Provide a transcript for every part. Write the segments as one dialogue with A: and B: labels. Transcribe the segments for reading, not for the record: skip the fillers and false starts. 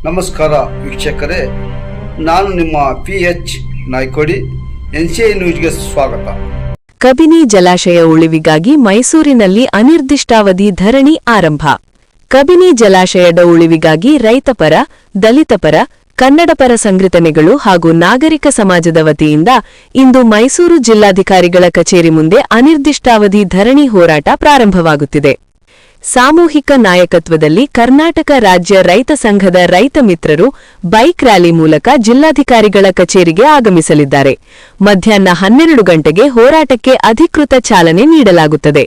A: ನಮಸ್ಕಾರ ವೀಕ್ಷಕರೇ, ನಾನು ನಿಮ್ಮ PH ನಾಯ್ಕೋಡಿ. NCI ನ್ಯೂಸ್ಗೆ ಸ್ವಾಗತ.
B: ಕಬಿನಿ ಜಲಾಶಯ ಉಳಿವಿಗಾಗಿ ಮೈಸೂರಿನಲ್ಲಿ ಅನಿರ್ದಿಷ್ಟಾವಧಿ ಧರಣಿ ಆರಂಭ. ಕಬಿನಿ ಜಲಾಶಯದ ಉಳಿವಿಗಾಗಿ ರೈತಪರ, ದಲಿತಪರ, ಕನ್ನಡಪರ ಸಂಘಟನೆಗಳು ಹಾಗೂ ನಾಗರಿಕ ಸಮಾಜದ ವತಿಯಿಂದ ಇಂದು ಮೈಸೂರು ಜಿಲ್ಲಾಧಿಕಾರಿಗಳ ಕಚೇರಿ ಮುಂದೆ ಅನಿರ್ದಿಷ್ಟಾವಧಿ ಧರಣಿ ಹೋರಾಟ ಪ್ರಾರಂಭವಾಗುತ್ತಿದೆ. ಸಾಮೂಹಿಕ ನಾಯಕತ್ವದಲ್ಲಿ ಕರ್ನಾಟಕ ರಾಜ್ಯ ರೈತ ಸಂಘದ ರೈತ ಮಿತ್ರರು ಬೈಕ್ ರ್ಯಾಲಿ ಮೂಲಕ ಜಿಲ್ಲಾಧಿಕಾರಿಗಳ ಕಚೇರಿಗೆ ಆಗಮಿಸಲಿದ್ದಾರೆ. ಮಧ್ಯಾಹ್ನ 12 ಗಂಟೆಗೆ ಹೋರಾಟಕ್ಕೆ ಅಧಿಕೃತ ಚಾಲನೆ ನೀಡಲಾಗುತ್ತದೆ.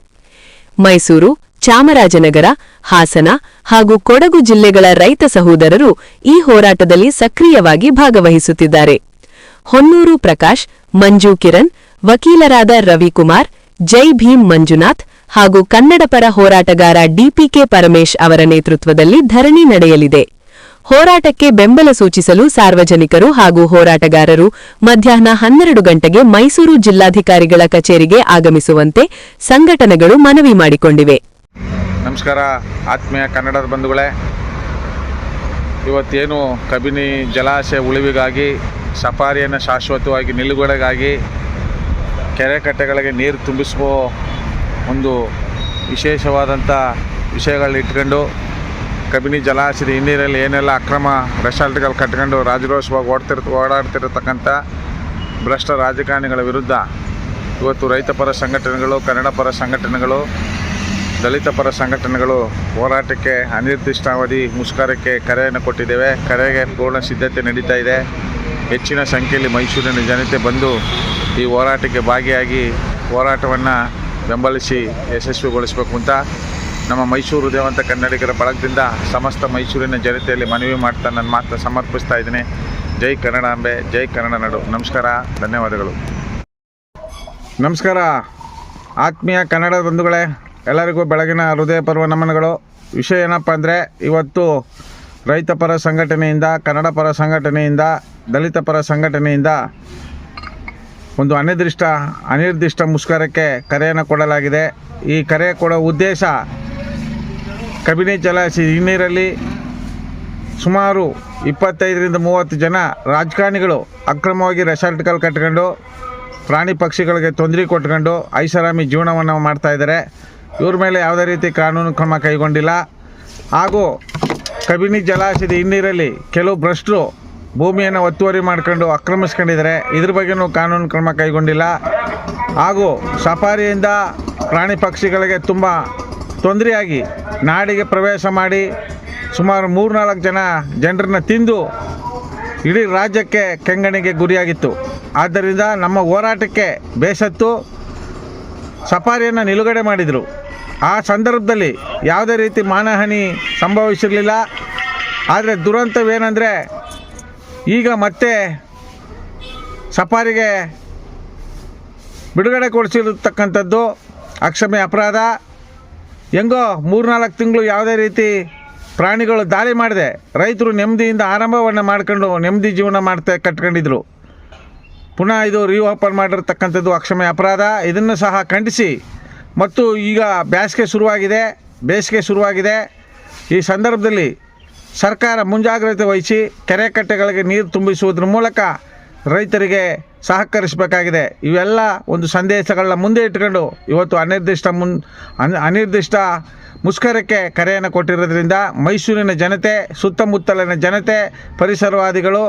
B: ಮೈಸೂರು, ಚಾಮರಾಜನಗರ, ಹಾಸನ ಹಾಗೂ ಕೊಡಗು ಜಿಲ್ಲೆಗಳ ರೈತ ಸಹೋದರರು ಈ ಹೋರಾಟದಲ್ಲಿ ಸಕ್ರಿಯವಾಗಿ ಭಾಗವಹಿಸುತ್ತಿದ್ದಾರೆ. ಹೊನ್ನೂರು ಪ್ರಕಾಶ್, ಮಂಜು ಕಿರಣ್, ವಕೀಲರಾದ ರವಿಕುಮಾರ್, ಜೈ ಭೀಮ್ ಮಂಜುನಾಥ್ ಹಾಗೂ ಕನ್ನಡಪರ ಹೋರಾಟಗಾರ DPK ಪರಮೇಶ್ ಅವರ ನೇತೃತ್ವದಲ್ಲಿ ಧರಣಿ ನಡೆಯಲಿದೆ. ಹೋರಾಟಕ್ಕೆ ಬೆಂಬಲ ಸೂಚಿಸಲು ಸಾರ್ವಜನಿಕರು ಹಾಗೂ ಹೋರಾಟಗಾರರು ಮಧ್ಯಾಹ್ನ 12 ಗಂಟೆಗೆ ಮೈಸೂರು ಜಿಲ್ಲಾಧಿಕಾರಿಗಳ ಕಚೇರಿಗೆ ಆಗಮಿಸುವಂತೆ ಸಂಘಟನೆಗಳು ಮನವಿ ಮಾಡಿಕೊಂಡಿವೆ.
C: ನಮಸ್ಕಾರ ಆತ್ಮೀಯ ಕನ್ನಡದ ಬಂಧುಗಳೇ, ಇವತ್ತೇನು ಕಬಿನಿ ಜಲಾಶಯ ಉಳಿವಿಗಾಗಿ, ಸಫಾರಿಯನ್ನು ಶಾಶ್ವತವಾಗಿ ನಿಲುಗಡೆಗಾಗಿ, ಕೆರೆ ಕಟ್ಟೆಗಳಿಗೆ ನೀರು ತುಂಬಿಸುವ ಒಂದು ವಿಶೇಷವಾದಂಥ ವಿಷಯಗಳನ್ನ ಇಟ್ಕೊಂಡು ಕಬಿನಿ ಜಲಾಶಯದ ಹಿನ್ನೀರಲ್ಲಿ ಏನೆಲ್ಲ ಅಕ್ರಮ ರೆಸಾರ್ಟ್ಗಳು ಕಟ್ಕೊಂಡು ರಾಜರೋಷವಾಗಿ ಓಡಾಡ್ತಿರತಕ್ಕಂಥ ಭ್ರಷ್ಟ ರಾಜಕಾರಣಿಗಳ ವಿರುದ್ಧ ಇವತ್ತು ರೈತಪರ ಸಂಘಟನೆಗಳು, ಕನ್ನಡ ಪರ ಸಂಘಟನೆಗಳು, ದಲಿತ ಪರ ಸಂಘಟನೆಗಳು ಹೋರಾಟಕ್ಕೆ ಅನಿರ್ದಿಷ್ಟಾವಧಿ ಮುಷ್ಕರಕ್ಕೆ ಕರೆಯನ್ನು ಕೊಟ್ಟಿದ್ದೇವೆ. ಕರೆಗೆ ಪೂರ್ಣ ಸಿದ್ಧತೆ ನಡೀತಾ ಇದೆ. ಹೆಚ್ಚಿನ ಸಂಖ್ಯೆಯಲ್ಲಿ ಮೈಸೂರಿನ ಜನತೆ ಬಂದು ಈ ಹೋರಾಟಕ್ಕೆ ಭಾಗಿಯಾಗಿ ಹೋರಾಟವನ್ನು ಬೆಂಬಲಿಸಿ ಯಶಸ್ವಿಗೊಳಿಸಬೇಕು ಅಂತ ನಮ್ಮ ಮೈಸೂರು ದೇವಂತ ಕನ್ನಡಿಗರ ಬಳಗದಿಂದ ಸಮಸ್ತ ಮೈಸೂರಿನ ಜನತೆಯಲ್ಲಿ ಮನವಿ ಮಾಡ್ತಾ ನನ್ನ ಮಾತನ್ನು ಸಮರ್ಪಿಸ್ತಾ ಇದ್ದೀನಿ. ಜೈ ಕನ್ನಡಾಂಬೆ, ಜೈ ಕನ್ನಡ ನಾಡು. ನಮಸ್ಕಾರ, ಧನ್ಯವಾದಗಳು. ನಮಸ್ಕಾರ ಆತ್ಮೀಯ ಕನ್ನಡ ಬಂಧುಗಳೇ, ಎಲ್ಲರಿಗೂ ಬೆಳಗಿನ ಹೃದಯಪೂರ್ವ ನಮನಗಳು. ವಿಷಯ ಏನಪ್ಪ ಅಂದರೆ, ಇವತ್ತು ರೈತಪರ ಸಂಘಟನೆಯಿಂದ, ಕನ್ನಡ ಪರ ಸಂಘಟನೆಯಿಂದ, ದಲಿತ ಪರ ಸಂಘಟನೆಯಿಂದ ಒಂದು ಅನಿರ್ದಿಷ್ಟ ಮುಷ್ಕರಕ್ಕೆ ಕರೆಯನ್ನು ಕೊಡಲಾಗಿದೆ. ಈ ಕರೆ ಕೊಡೋ ಉದ್ದೇಶ, ಕಬಿನಿ ಜಲಾಶಯ ಹಿನ್ನೀರಲ್ಲಿ ಸುಮಾರು 25ರಿಂದ 30 ಜನ ರಾಜಕಾರಣಿಗಳು ಅಕ್ರಮವಾಗಿ ರೆಸಾರ್ಟ್ಗಳು ಕಟ್ಕೊಂಡು ಪ್ರಾಣಿ ಪಕ್ಷಿಗಳಿಗೆ ತೊಂದರೆ ಕೊಟ್ಕೊಂಡು ಐಷಾರಾಮಿ ಜೀವನವನ್ನು ಮಾಡ್ತಾಯಿದ್ದಾರೆ. ಇವ್ರ ಮೇಲೆ ಯಾವುದೇ ರೀತಿ ಕಾನೂನು ಕ್ರಮ ಕೈಗೊಂಡಿಲ್ಲ. ಹಾಗೂ ಕಬಿನಿ ಜಲಾಶಯದ ಹಿನ್ನೀರಲ್ಲಿ ಕೆಲವು ಭ್ರಷ್ಟರು ಭೂಮಿಯನ್ನು ಒತ್ತುವರಿ ಮಾಡ್ಕೊಂಡು ಆಕ್ರಮಿಸ್ಕೊಂಡಿದ್ದಾರೆ. ಇದ್ರ ಬಗ್ಗೆಯೂ ಕಾನೂನು ಕ್ರಮ ಕೈಗೊಂಡಿಲ್ಲ. ಹಾಗೂ ಸಫಾರಿಯಿಂದ ಪ್ರಾಣಿ ಪಕ್ಷಿಗಳಿಗೆ ತುಂಬ ತೊಂದರೆಯಾಗಿ ನಾಡಿಗೆ ಪ್ರವೇಶ ಮಾಡಿ ಸುಮಾರು 3-4 ಜನರನ್ನ ತಿಂದು ಇಡೀ ರಾಜ್ಯಕ್ಕೆ ಕೆಂಗಣಿಗೆ ಗುರಿಯಾಗಿತ್ತು. ಆದ್ದರಿಂದ ನಮ್ಮ ಹೋರಾಟಕ್ಕೆ ಬೇಸತ್ತು ಸಫಾರಿಯನ್ನು ನಿಲುಗಡೆ ಮಾಡಿದರು. ಆ ಸಂದರ್ಭದಲ್ಲಿ ಯಾವುದೇ ರೀತಿ ಮಾನಹಾನಿ ಸಂಭವಿಸಿರಲಿಲ್ಲ. ಆದರೆ ದುರಂತವೇನೆಂದರೆ, ಈಗ ಮತ್ತೆ ಸಫಾರಿಗೆ ಬಿಡುಗಡೆ ಕೊಡಿಸಿರತಕ್ಕಂಥದ್ದು ಅಕ್ಷಮ್ಯ ಅಪರಾಧ. ಹೆಂಗೋ 3-4 ತಿಂಗಳು ಯಾವುದೇ ರೀತಿ ಪ್ರಾಣಿಗಳು ದಾಳಿ ಮಾಡಿದೆ ರೈತರು ನೆಮ್ಮದಿಯಿಂದ ಆರಂಭವನ್ನು ಮಾಡ್ಕೊಂಡು ನೆಮ್ಮದಿ ಜೀವನ ಕಟ್ಕೊಂಡಿದ್ರು. ಪುನಃ ಇದು ರೀಓಪನ್ ಮಾಡಿರ್ತಕ್ಕಂಥದ್ದು ಅಕ್ಷಮ್ಯ ಅಪರಾಧ. ಇದನ್ನು ಸಹ ಖಂಡಿಸಿ, ಮತ್ತು ಈಗ ಬೇಸಿಗೆ ಶುರುವಾಗಿದೆ. ಈ ಸಂದರ್ಭದಲ್ಲಿ ಸರ್ಕಾರ ಮುಂಜಾಗ್ರತೆ ವಹಿಸಿ ಕೆರೆ ಕಟ್ಟೆಗಳಿಗೆ ನೀರು ತುಂಬಿಸುವುದರ ಮೂಲಕ ರೈತರಿಗೆ ಸಹಕರಿಸಬೇಕಾಗಿದೆ. ಇವೆಲ್ಲ ಒಂದು ಸಂದೇಶಗಳನ್ನ ಮುಂದೆ ಇಟ್ಕೊಂಡು ಇವತ್ತು ಅನಿರ್ದಿಷ್ಟ ಮುಷ್ಕರಕ್ಕೆ ಕರೆಯನ್ನು ಕೊಟ್ಟಿರೋದ್ರಿಂದ ಮೈಸೂರಿನ ಜನತೆ, ಸುತ್ತಮುತ್ತಲಿನ ಜನತೆ, ಪರಿಸರವಾದಿಗಳು,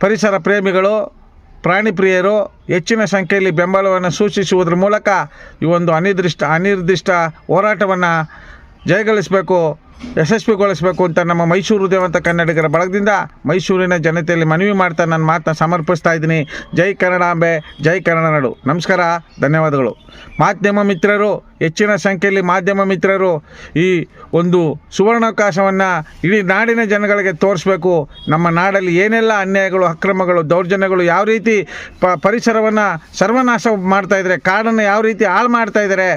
C: ಪರಿಸರ ಪ್ರೇಮಿಗಳು, ಪ್ರಾಣಿ ಪ್ರಿಯರು ಹೆಚ್ಚಿನ ಸಂಖ್ಯೆಯಲ್ಲಿ ಬೆಂಬಲವನ್ನು ಸೂಚಿಸುವುದರ ಮೂಲಕ ಈ ಒಂದು ಅನಿರ್ದಿಷ್ಟ ಹೋರಾಟವನ್ನು ಜಯಗಳಿಸಬೇಕು, ಯಶಸ್ವಿಗೊಳಿಸಬೇಕು ಅಂತ ನಮ್ಮ ಮೈಸೂರು ದೇವಂತ ಕನ್ನಡಿಗರ ಬಳಗದಿಂದ ಮೈಸೂರಿನ ಜನತೆಯಲ್ಲಿ ಮನವಿ ಮಾಡ್ತಾ ನನ್ನ ಮಾತನ್ನ ಸಮರ್ಪಿಸ್ತಾ ಇದ್ದೀನಿ. ಜೈ ಕನ್ನಡಾಂಬೆ, ಜೈ ಕನ್ನಡ ನಾಡು. ನಮಸ್ಕಾರ, ಧನ್ಯವಾದಗಳು. ಮಾಧ್ಯಮ ಮಿತ್ರರು, ಹೆಚ್ಚಿನ ಸಂಖ್ಯೆಯಲ್ಲಿ ಮಾಧ್ಯಮ ಮಿತ್ರರು ಈ ಒಂದು ಸುವರ್ಣಾವಕಾಶವನ್ನು ಇಡೀ ನಾಡಿನ ಜನಗಳಿಗೆ ತೋರಿಸ್ಬೇಕು. ನಮ್ಮ ನಾಡಲ್ಲಿ ಏನೆಲ್ಲ ಅನ್ಯಾಯಗಳು, ಅಕ್ರಮಗಳು, ದೌರ್ಜನ್ಯಗಳು, ಯಾವ ರೀತಿ ಪರಿಸರವನ್ನು ಸರ್ವನಾಶ ಮಾಡ್ತಾಯಿದ್ದಾರೆ, ಕಾಡನ್ನು ಯಾವ ರೀತಿ ಹಾಳು ಮಾಡ್ತಾಯಿದ್ದಾರೆ,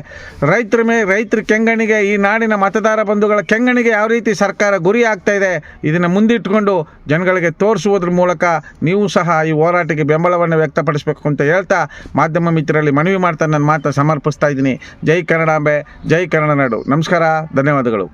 C: ರೈತರ ಕೆಂಗಣಿಗೆ, ಈ ನಾಡಿನ ಮತದಾರ ಬಂಧುಗಳ ಕೆಂಗಣಿಗೆ ಯಾವ ರೀತಿ ಸರ್ಕಾರ ಗುರಿ ಆಗ್ತಾ ಇದೆ, ಇದನ್ನು ಮುಂದಿಟ್ಟುಕೊಂಡು ಜನಗಳಿಗೆ ತೋರಿಸುವುದ್ರ ಮೂಲಕ ನೀವು ಸಹ ಈ ಹೋರಾಟಕ್ಕೆ ಬೆಂಬಲವನ್ನು ವ್ಯಕ್ತಪಡಿಸಬೇಕು ಅಂತ ಹೇಳ್ತಾ ಮಾಧ್ಯಮ ಮಿತ್ರರಲ್ಲಿ ಮನವಿ ಮಾಡ್ತಾ ನನ್ನ ಮಾತನ್ನು ಸಮರ್ಪಿಸ್ತಾ ಇದ್ದೀನಿ. ಜೈ ಕನ್ನಡಾಂಬೆ, ಜೈ ಕನ್ನಡ ನಾಡು. ನಮಸ್ಕಾರ, ಧನ್ಯವಾದಗಳು.